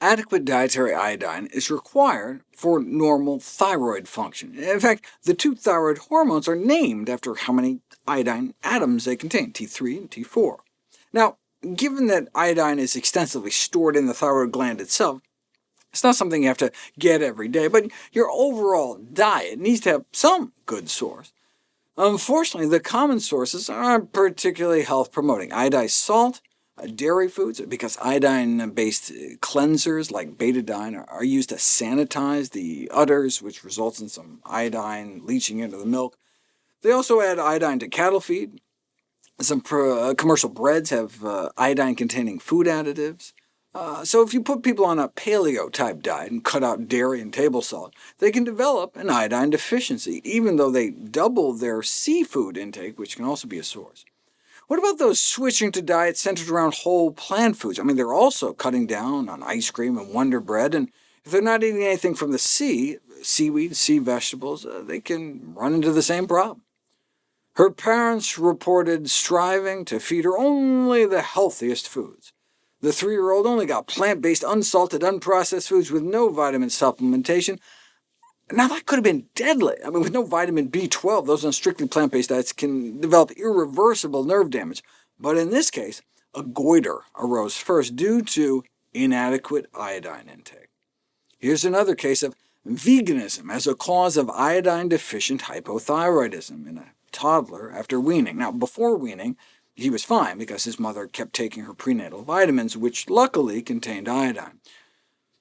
Adequate dietary iodine is required for normal thyroid function. In fact, the two thyroid hormones are named after how many iodine atoms they contain, T3 and T4. Now, given that iodine is extensively stored in the thyroid gland itself, it's not something you have to get every day, but your overall diet needs to have some good source. Unfortunately, the common sources aren't particularly health-promoting. Iodized salt, dairy foods, because iodine-based cleansers like betadine are used to sanitize the udders, which results in some iodine leaching into the milk. They also add iodine to cattle feed. Some commercial breads have iodine-containing food additives. So if you put people on a paleo-type diet and cut out dairy and table salt, they can develop an iodine deficiency, even though they double their seafood intake, which can also be a source. What about those switching to diets centered around whole plant foods? They're also cutting down on ice cream and Wonder Bread, and if they're not eating anything from the sea, seaweed, sea vegetables, they can run into the same problem. Her parents reported striving to feed her only the healthiest foods. The 3-year-old only got plant-based, unsalted, unprocessed foods with no vitamin supplementation. Now, that could have been deadly. With no vitamin B12, those on strictly plant-based diets can develop irreversible nerve damage. But in this case, a goiter arose first due to inadequate iodine intake. Here's another case of veganism as a cause of iodine-deficient hypothyroidism in a toddler after weaning. Now, before weaning, he was fine because his mother kept taking her prenatal vitamins, which luckily contained iodine.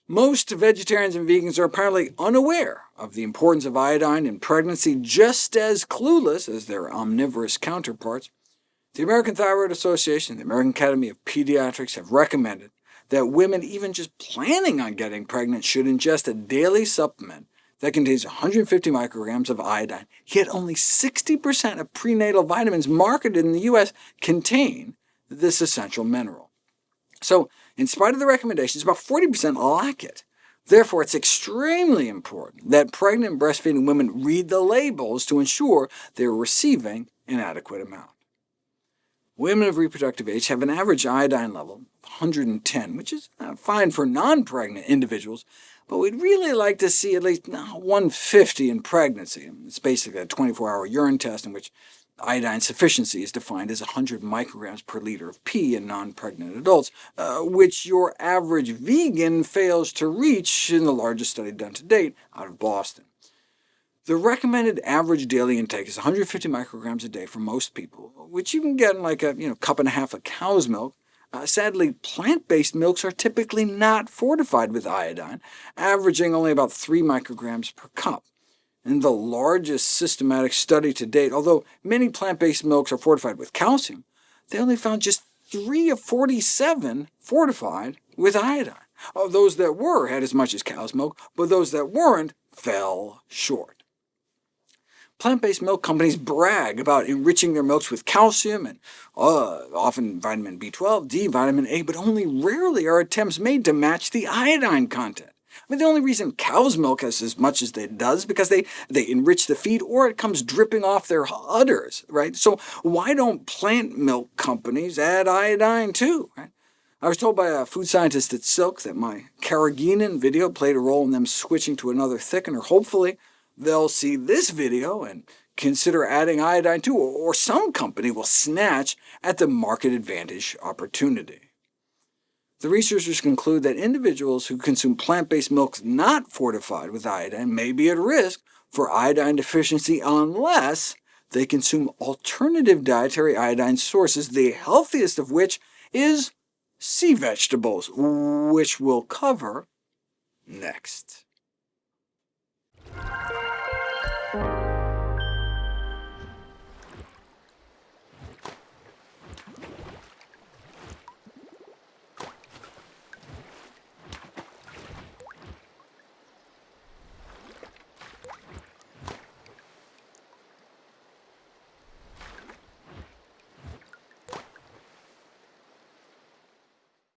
Most vegetarians and vegans are apparently unaware of the importance of iodine in pregnancy, just as clueless as their omnivorous counterparts. The American Thyroid Association and the American Academy of Pediatrics have recommended that women even just planning on getting pregnant should ingest a daily supplement that contains 150 micrograms of iodine, yet only 60% of prenatal vitamins marketed in the U.S. contain this essential mineral. So, in spite of the recommendations, about 40% lack it. Therefore, it's extremely important that pregnant and breastfeeding women read the labels to ensure they are receiving an adequate amount. Women of reproductive age have an average iodine level of 110, which is fine for non-pregnant individuals, but we'd really like to see at least 150 in pregnancy. It's basically a 24-hour urine test in which iodine sufficiency is defined as 100 micrograms per liter of pee in non-pregnant adults, which your average vegan fails to reach in the largest study done to date out of Boston. The recommended average daily intake is 150 micrograms a day for most people, which you can get in like a cup and a half of cow's milk. Sadly, plant-based milks are typically not fortified with iodine, averaging only about 3 micrograms per cup. In the largest systematic study to date, although many plant-based milks are fortified with calcium, they only found just 3 of 47 fortified with iodine. Those that were had as much as cow's milk, but those that weren't fell short. Plant-based milk companies brag about enriching their milks with calcium and often vitamin B12, D, vitamin A, but only rarely are attempts made to match the iodine content. The only reason cow's milk has as much as it does is because they enrich the feed, or it comes dripping off their udders, right? So why don't plant milk companies add iodine too? Right? I was told by a food scientist at Silk that my carrageenan video played a role in them switching to another thickener. Hopefully, they'll see this video and consider adding iodine too, or some company will snatch at the market advantage opportunity. The researchers conclude that individuals who consume plant-based milks not fortified with iodine may be at risk for iodine deficiency unless they consume alternative dietary iodine sources, the healthiest of which is sea vegetables, which we'll cover next.